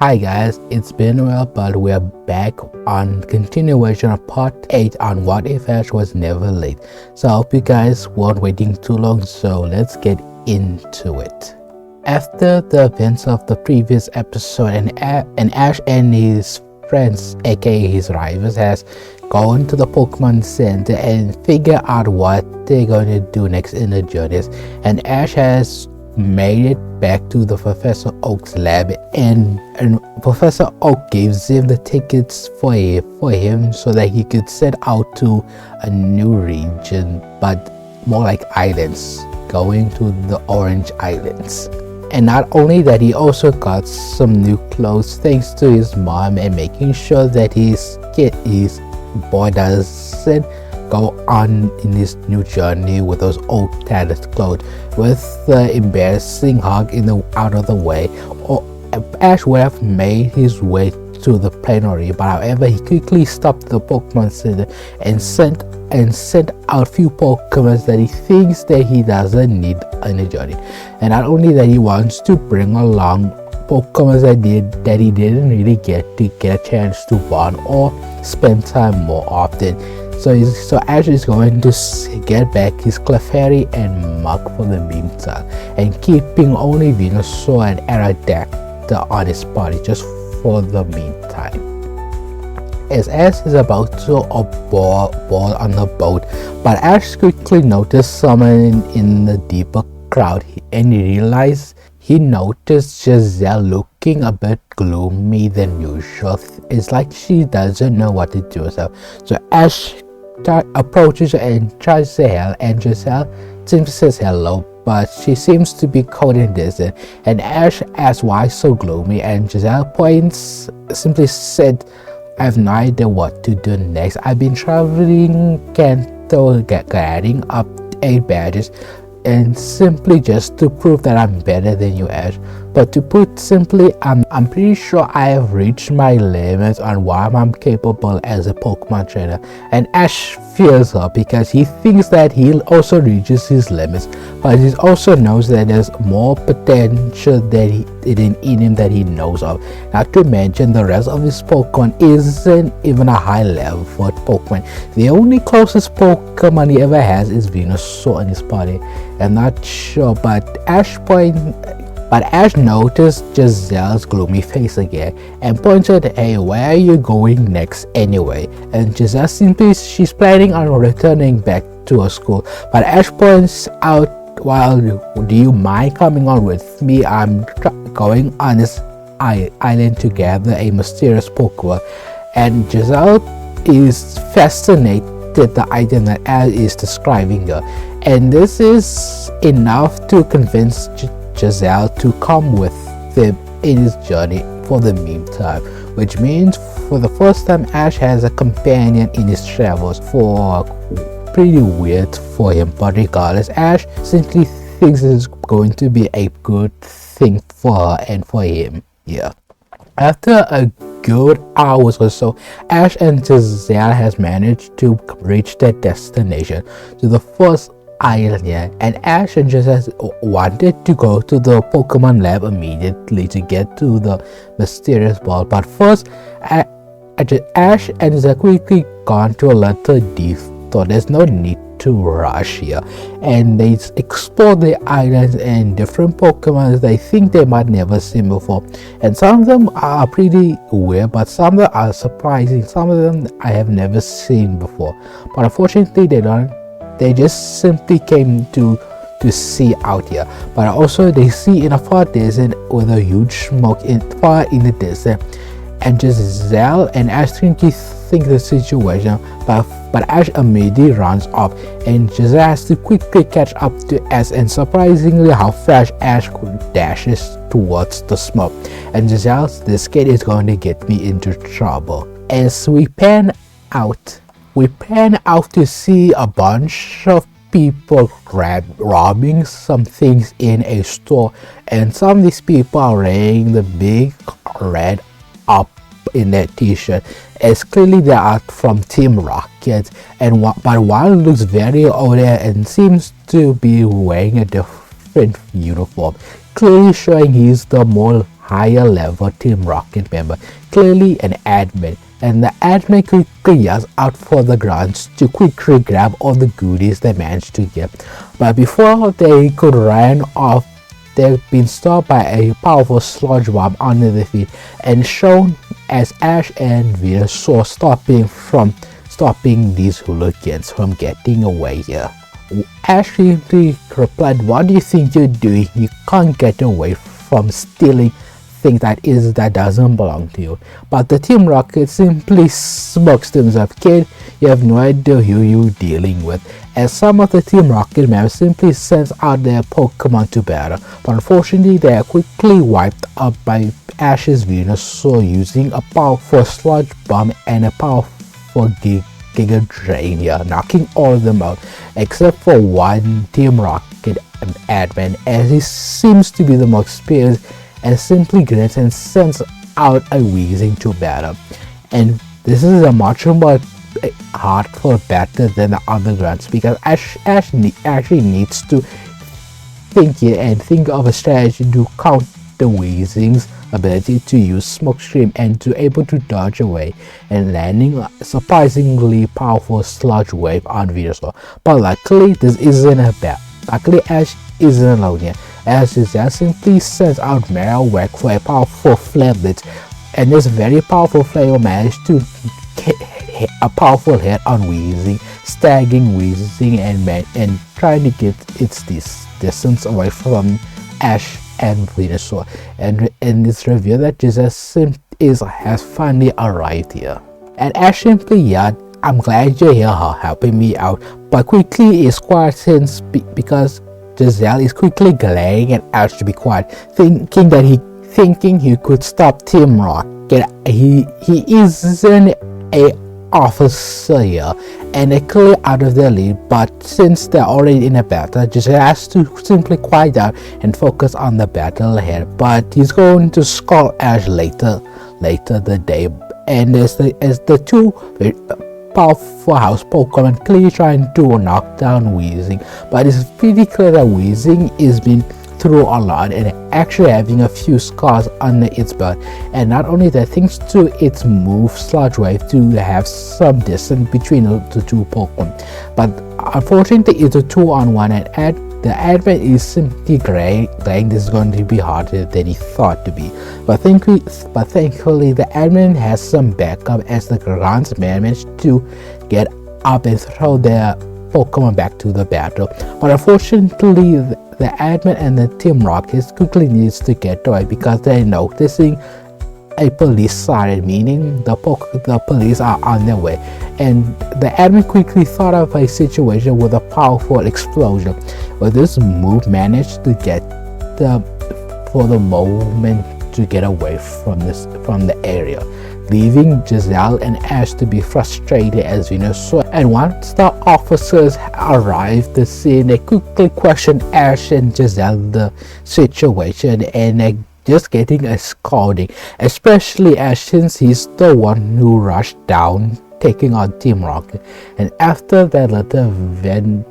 Hi guys, it's been a while, but we're back on continuation of part 8 on What If Ash Was Never Late. So I hope you guys weren't waiting too long, so let's get into it. After the events of the previous episode, and Ash and his friends, aka his rivals, has gone to the Pokemon Center and figure out what they're going to do next in the journeys, and Ash has made it back to the Professor Oak's lab, and Professor Oak gives him the tickets for him so that he could set out to a new region, but more like islands, going to the Orange Islands. And not only that, he also got some new clothes thanks to his mom, and making sure that his boy doesn't go on in this new journey with those old tattered clothes. With the embarrassing hug out of the way, Ash would have made his way to the plenary, but however he quickly stopped the Pokemon Center and sent out few Pokemon that he thinks that he doesn't need on the journey. And not only that, he wants to bring along Pokemon that he didn't really get a chance to bond or spend time more often. So Ash is going to get back his Clefairy and Mug for the meantime, and keeping only Venusaure and Aerodactyl on his party just for the meantime. As Ash is about to board on the boat, but Ash quickly noticed someone in the deeper crowd, and he noticed Giselle looking a bit gloomy than usual. It's like she doesn't know what to do herself. So Ash approaches her and tries to say hello, and Giselle simply says hello, but she seems to be cold and distant. And Ash asks why so gloomy, and Giselle simply said, "I have no idea what to do next. I've been traveling Kanto, getting up 8 badges, and simply just to prove that I'm better than you, Ash. But to put simply, I'm pretty sure I have reached my limits on what I'm capable as a Pokemon trainer." And Ash fears her because he thinks that he also reaches his limits, but he also knows that there's more potential in him that he knows of. Not to mention the rest of his Pokemon isn't even a high level for Pokemon. The only closest Pokemon he ever has is Venusaure in his party. I'm not sure, but Ash noticed Giselle's gloomy face again and pointed, "Hey, where are you going next anyway?" And Giselle she's planning on returning back to her school, but Ash points out, "Well, do you mind coming on with me? I'm going on this island to gather a mysterious Pokemon." And Giselle is fascinated the item that Ash is describing her, and this is enough to convince Giselle to come with him in his journey for the meantime, which means for the first time Ash has a companion in his travels. For pretty weird for him, but regardless, Ash simply thinks it's going to be a good thing for her and for him. Yeah. After a good hours or so, Ash and Giselle has managed to reach their destination, to the first island here, and Ash and Giselle wanted to go to the Pokemon lab immediately to get to the mysterious ball, but first Ash and Giselle quickly gone to a little deep, so there's no need to rush here, and they explore the islands and different Pokemon they think they might never seen before, and some of them are pretty weird, but some of them are surprising. Some of them I have never seen before, but unfortunately they just simply came to see out here. But also they see in a far distance with a huge smoke far in the distance, and Giselle and Ash think the situation, but Ash immediately runs off, and Giselle has to quickly catch up to Ash, and surprisingly how fast Ash dashes towards the smoke. And Giselle's, "This kid is going to get me into trouble." As we pan out to see a bunch of people robbing some things in a store, and some of these people are wearing the big red up in their t-shirt, as clearly they are from Team Rocket, but one looks very older and seems to be wearing a different uniform, clearly showing he's the more higher level Team Rocket member, clearly an admin, and the admin quickly yells out for the grunts to quickly grab all the goodies they managed to get. But before they could run off, they've been stopped by a powerful sludge bomb under their feet and shown as Ash and venusaure stopping these hooligans from getting away here. Ash simply replied, "What do you think you're doing? You can't get away from stealing things that doesn't belong to you." But the Team Rocket simply smokes to himself, "Kid, you have no idea who you're dealing with." As some of the Team Rocket members simply sends out their Pokemon to battle, but unfortunately they are quickly wiped up by Ash's venusaure using a powerful sludge bomb and a powerful Giga Drain here, knocking all of them out except for one Team Rocket admin, as he seems to be the most experienced, and simply grins and sends out a Weezing to battle. And this is a much more hardcore battle than the other grunts, because Ash actually needs to think of a strategy to counter the Weezing's ability to use Smokescreen and to able to dodge away and landing a surprisingly powerful sludge wave on venusaure. But luckily this isn't a bad. Luckily Ash isn't alone here, as Giselle simply sends out Marowak for a powerful flare blitz, and this very powerful flare managed to hit a powerful hit on Weezing, staggering Weezing and trying to get its distance away from Ash and venusaure. And it's revealed that Giselle has finally arrived here. And Ash simply yelled, "I'm glad you're here helping me out," but quickly is quiet since because Giselle is quickly glaring at Ash to be quiet, thinking he could stop Team Rocket. He isn't a officer here, and they're clearly out of their lead, but since they're already in a battle, Giselle has to simply quiet down and focus on the battle ahead. But he's going to scold Ash later the day, and as the two powerful house Pokemon clearly trying to knock down Weezing, but it's pretty clear that Weezing is been through a lot and actually having a few scars under its belt. And not only that, thanks to its move Sludge Wave to have some distance between the two Pokemon. But unfortunately it's a 2-on-1, and the admin is simply saying this is going to be harder than he thought to be. But thankfully the admin has some backup, as the grunts managed to get up and throw their Pokemon back to the battle. But unfortunately the admin and the Team Rockets quickly needs to get away because they're noticing a police siren, meaning the police are on their way. And the admin quickly thought of a situation with a powerful explosion, but this move managed to get for the moment to get away from the area, leaving Giselle and Ash to be frustrated as venusaure. And once the officers arrived the scene, they quickly questioned Ash and Giselle the situation, and they just getting a scolding, especially Ash since he's the one who rushed down taking on Team Rocket. And after that little event,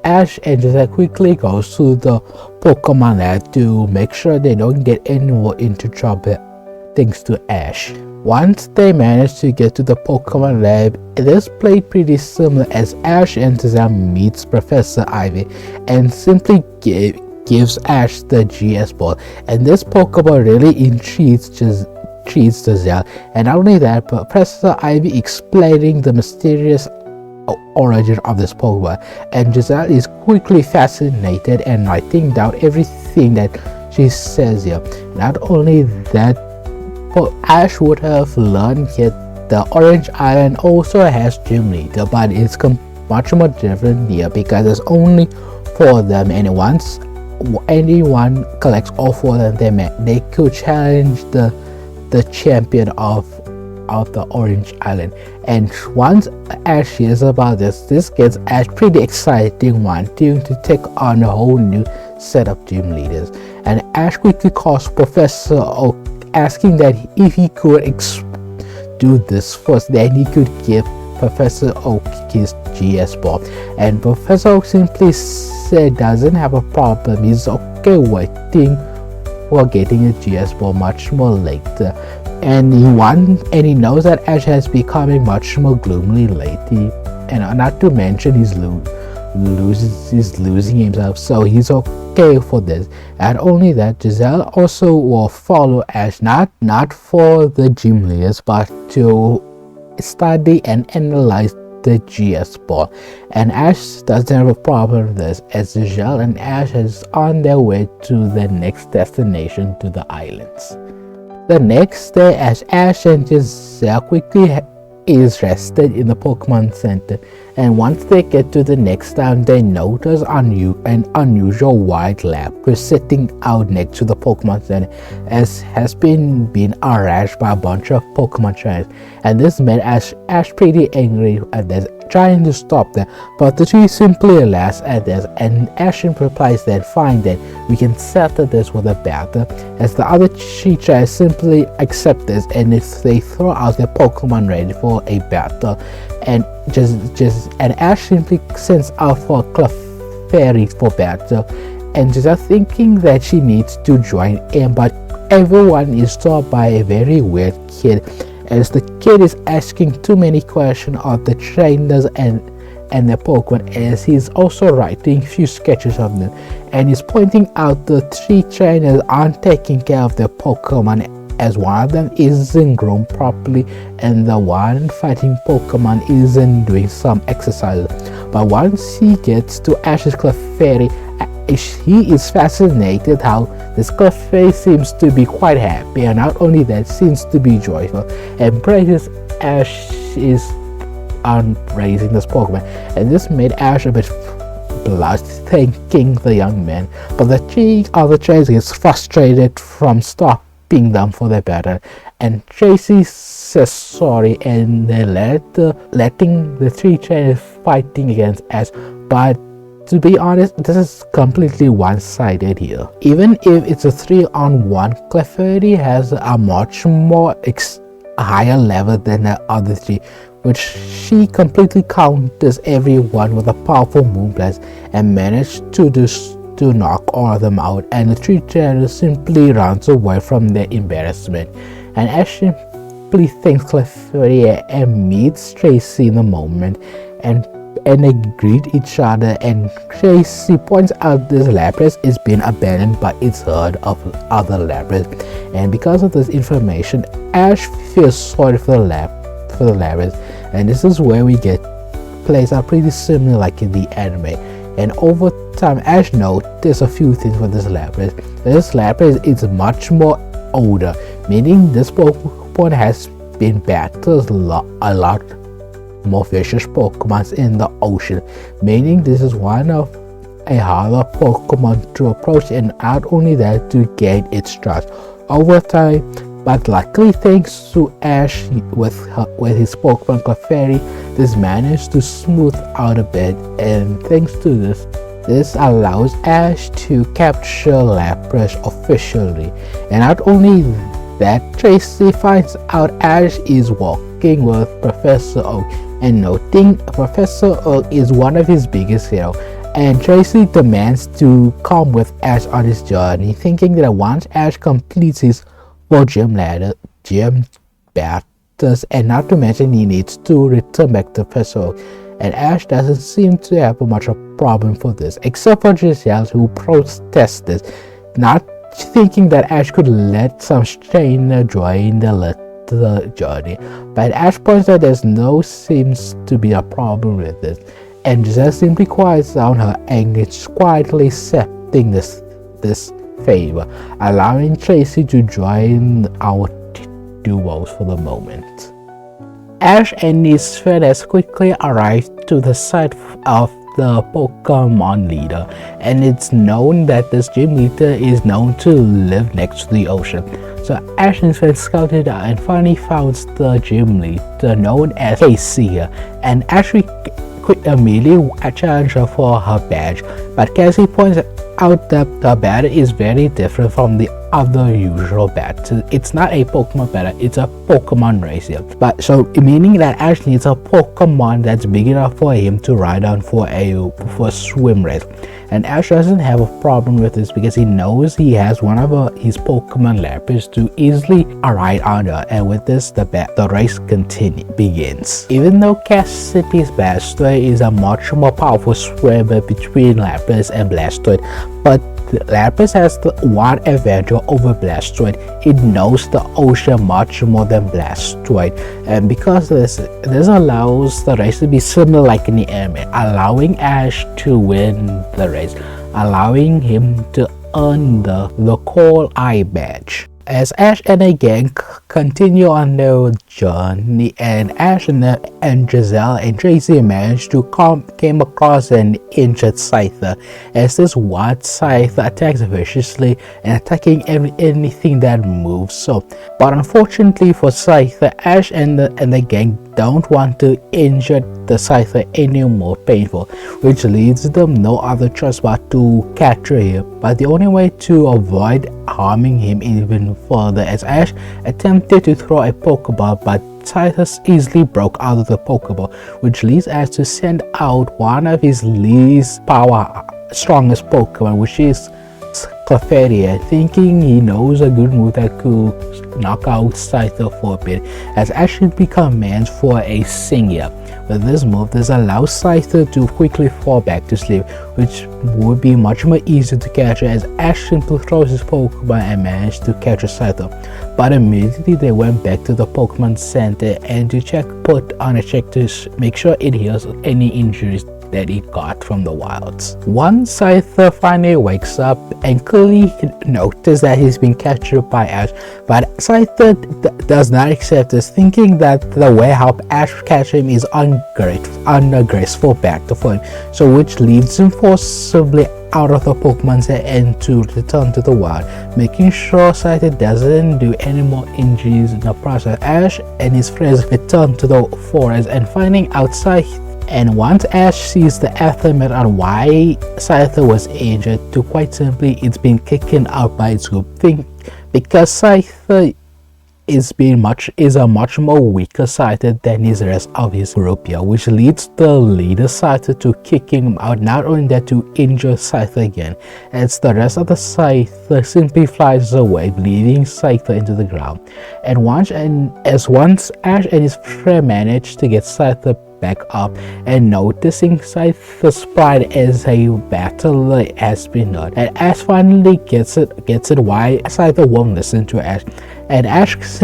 Ash and Giselle quickly goes to the Pokemon lab to make sure they don't get anyone into trouble, thanks to Ash. Once they manage to get to the Pokemon lab, it is played pretty similar as Ash and Giselle meets Professor Ivy and simply gives Ash the GS ball, and this Pokemon really intrigues Giselle. And not only that, but Professor Ivy explaining the mysterious origin of this Pokemon, and Giselle is quickly fascinated and writing down everything that she says here. Not only that, but Ash would have learned that the Orange Island also has Gym Leader, but it's much more different here because there's only 4 of them, and once anyone collects all 4 of them, they could challenge the champion of the Orange Island. And once Ash hears about this gets Ash pretty exciting, wanting to take on a whole new set of gym leaders. And Ash quickly calls Professor Oak, asking that if he could do this first, then he could give Professor Oak his GS ball. And Professor Oak simply said doesn't have a problem, he's okay waiting before getting a GS ball much more later. And he knows that Ash has become much more gloomily lately, and not to mention he's losing himself, so he's okay for this. And only that, Giselle also will follow Ash, not for the gym leaders, but to study and analyze the GS ball. And Ash doesn't have a problem with this, as Giselle and Ash is on their way to the next destination, to the islands. The next day, as Ash and Giselle quickly is rested in the Pokemon Center, and once they get to the next town, they notice an unusual white Lapras sitting out next to the Pokemon Center, as has been harassed by a bunch of Pokemon trainers. And this made Ash pretty angry at this, trying to stop them, but the tree simply laughs at this, and Ash replies that fine, then we can settle this with a battle, as the other tree trainers simply accept this, and if they throw out their Pokemon ready for a battle, and and Ash simply sends out for Clefairy for battle, and just thinking that she needs to join in, but everyone is stopped by a very weird kid, as the kid is asking too many questions of the trainers and the Pokemon, as he's also writing a few sketches of them, and he's pointing out the three trainers aren't taking care of their Pokemon, as one of them isn't grown properly and the one fighting Pokemon isn't doing some exercise. But once he gets to Ash's Clefairy, he is fascinated how this Clefairy seems to be quite happy, and not only that, seems to be joyful, and praises Ash is on raising this Pokemon, and this made Ash a bit blushed, thanking the young man. But the three other trainers gets frustrated from stopping them for their battle, and Tracy says sorry, and they letting the three trainers fighting against Ash. But to be honest, this is completely one-sided here. Even if it's a 3-on-1, Clefairy has a much more higher level than the other three, which she completely counters everyone with a powerful Moonblast and managed to knock all of them out, and the three trainers simply runs away from their embarrassment. And Ash simply thanks Clefairy and meets Tracy in the moment, and they greet each other, and Tracy points out this Lapras is being abandoned by its herd of other Lapras, and because of this information, Ash feels sorry for the Lapras, and this is where we get plays are pretty similar like in the anime. And over time, Ash noticed a few things with this Lapras. This Lapras is much more older, meaning this Pokemon has been battled a lot more vicious Pokemon in the ocean, meaning this is one of a harder Pokemon to approach, and not only that, to gain its trust over time. But luckily, thanks to Ash with his Pokemon Clefairy, this managed to smooth out a bit, and thanks to this allows Ash to capture Lapras officially. And not only that, Tracy finds out Ash is walking with Professor Oak, and noting Professor Oak is one of his biggest heroes, and Tracy demands to come with Ash on his journey, thinking that once Ash completes his gym battles, and not to mention he needs to return back to Professor Oak. And Ash doesn't seem to have much of a problem for this, except for Giselle, who protests this, not thinking that Ash could let some stranger join the journey. But Ash points out seems to be a problem with this, and Giselle simply quiets down her anger, quietly accepting this favor, allowing Tracy to join our duos for the moment. Ash and his friend has quickly arrived to the site of the Pokemon leader, and it's known that this gym leader is known to live next to the ocean. So Ash and his friend scouted out and finally found the gym leader known as Tracy here, and Ash immediately challenged her for her badge, but Cassie points out that the badge is very different from the other usual battle. It's not a Pokemon battle, it's a Pokemon race here. But so meaning that Ash needs a Pokemon that's big enough for him to ride on for a swim race. And Ash doesn't have a problem with this because he knows he has one of his Pokemon Lapras to easily ride on her. And with this, the race begins. Even though Cassidy's Blastoise is a much more powerful swimmer between Lapras and Blastoise, but Lapras has the one advantage over Blastoise. It knows the ocean much more than Blastoise, and because this allows the race to be similar like in the anime, allowing Ash to win the race, allowing him to earn the Coal Eye badge. As Ash and the gang continue on their journey, and Ash and Giselle and Tracy managed to came across an injured Scyther, as this wild Scyther attacks viciously and attacking anything that moves. But unfortunately for Scyther, Ash and the gang don't want to injure the Scyther any more painful, which leaves them no other choice but to capture him. But the only way to avoid harming him even further, as Ash attempted to throw a Pokeball, but Scyther easily broke out of the Pokeball, which leads Ash to send out one of his least strongest Pokemon, which is Clefairy, thinking he knows a good move that could knock out Scyther for a bit, as Ash commands for a Singia. With this move, this allows Scyther to quickly fall back to sleep, which would be much more easy to capture, as Ash simply throws his Pokemon and managed to capture Scyther. But immediately they went back to the Pokemon Center and put on a check to make sure it heals any injuries that he got from the wilds. Once Scyther finally wakes up and clearly notices that he's been captured by Ash, but Scyther does not accept this, thinking that the way how Ash captured him is ungraceful back to him, so which leads him forcibly out of the Pokemon Center and to return to the wild, making sure Scyther doesn't do any more injuries in the process. Ash and his friends return to the forest and finding outside. And once Ash sees the aftermath on why Scyther was injured, to quite simply, it's been kicked out by its group, because Scyther is a much more weaker Scyther than his rest of his group here, which leads the leader Scyther to kicking him out. Not only that, to injure Scyther again, as the rest of the Scyther simply flies away, leaving Scyther into the ground. And once Ash and his friend manage to get Scyther back up, and noticing Scyther's pride as a battler has been done, and Ash finally gets it why Scyther won't listen to Ash, and Ash gives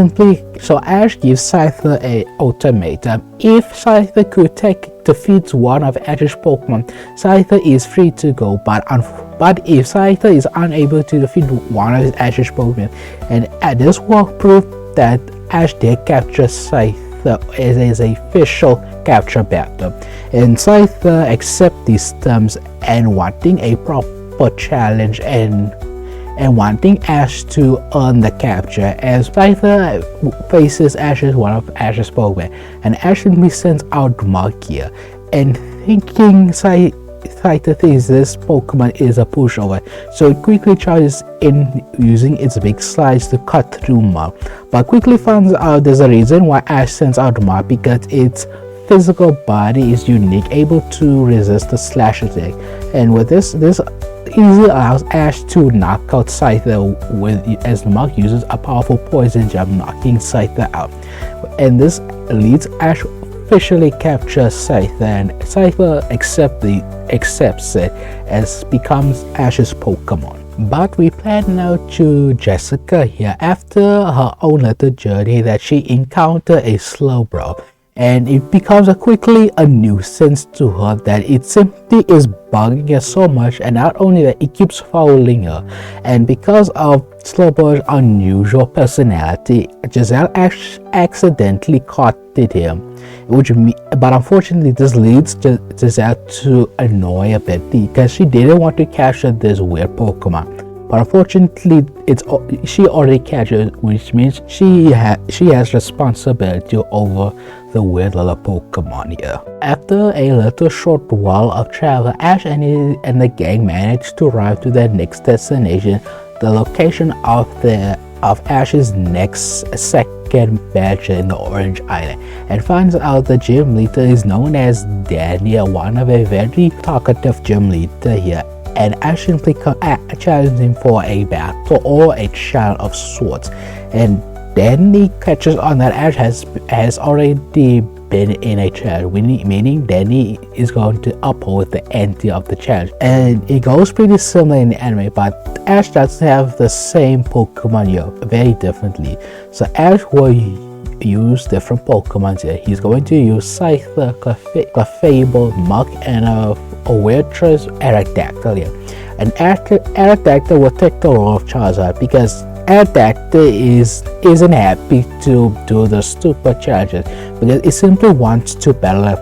Scyther a ultimatum. If Scyther could defeat one of Ash's Pokemon, Scyther is free to go, but if Scyther is unable to defeat one of Ash's Pokemon, and this will prove that Ash did capture Scyther as a official capture battle, and Scyther accepts these terms and wanting a proper challenge and wanting Ash to earn the capture, as Scyther faces one of Ash's Pokemon, and Ash simply sends out Mark here, and thinking Scyther thinks this Pokemon is a pushover, so it quickly charges in using its big slice to cut through Mark, but quickly finds out there's a reason why Ash sends out Mark, because its physical body is unique, able to resist the slash attack, and with this easily allows Ash to knock out Scyther as Mark uses a powerful poison jump, knocking Scyther out, and this leads Ash officially capture Scyther, and Scyther accepts it as becomes Ash's Pokemon. But we plan now to Jessica here after her own little journey that she encountered a Slowbro, and it becomes quickly a nuisance to her that it simply is bugging her so much, and not only that, it keeps fouling her, and because of Slowbro's unusual personality, Giselle accidentally caught him, but unfortunately this leads Giselle to annoy a bit because she didn't want to capture this weird Pokemon. But unfortunately, she already captured, which means she has responsibility over the weird little Pokemon here. After a little short while of travel, Ash and the gang managed to arrive to their next destination, the location of Ash's next second badge in the Orange Island, and finds out the gym leader is known as Daniel, one of a very talkative gym leader here. And Ash simply challenges him for a battle or a challenge of sorts. And Danny catches on that Ash has already been in a challenge, meaning Danny is going to uphold the ante of the challenge. And it goes pretty similar in the anime, but Ash doesn't have the same Pokemon here, very differently. So Ash will use different Pokemon here. He's going to use Scyther, Clefable, Muk, and a Waitress Aerodactyl here. And Aerodactyl will take the role of Charizard because Aerodactyl isn't happy to do the stupid challenges because it simply wants to battle a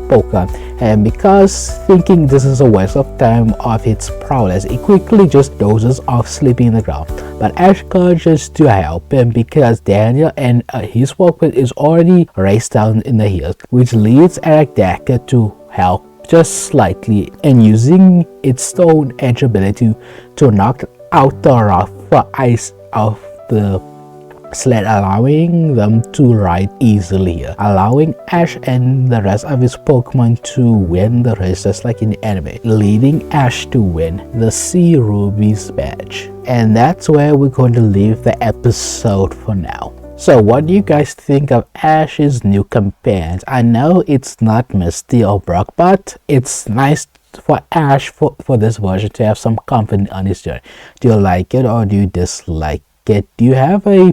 Pokemon, and because thinking this is a waste of time of its prowess, it quickly just dozes off sleeping in the ground. But Ash urges to help him because Daniel and his Pokemon is already raced down in the hills, which leads Aerodactyl to help just slightly, and using its Stone Edge ability to knock out the rough ice of the sled, allowing them to ride easily here, allowing Ash and the rest of his Pokemon to win the race just like in the anime, leading Ash to win the Sea Rubies badge. And that's where we're going to leave the episode for now. So what do you guys think of Ash's new companions? I know it's not Misty or Brock, but it's nice for Ash for this version to have some confidence on his journey. Do you like it or do you dislike it? Do you have a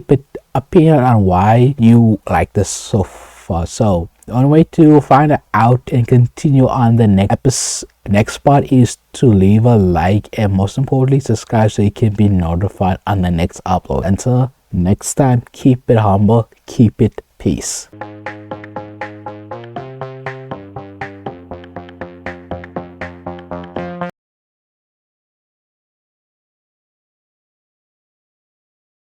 opinion on why you like this so far? So the only way to find out and continue on the next part is to leave a like, and most importantly subscribe so you can be notified on the next upload. Until next time, keep it humble, keep it peace.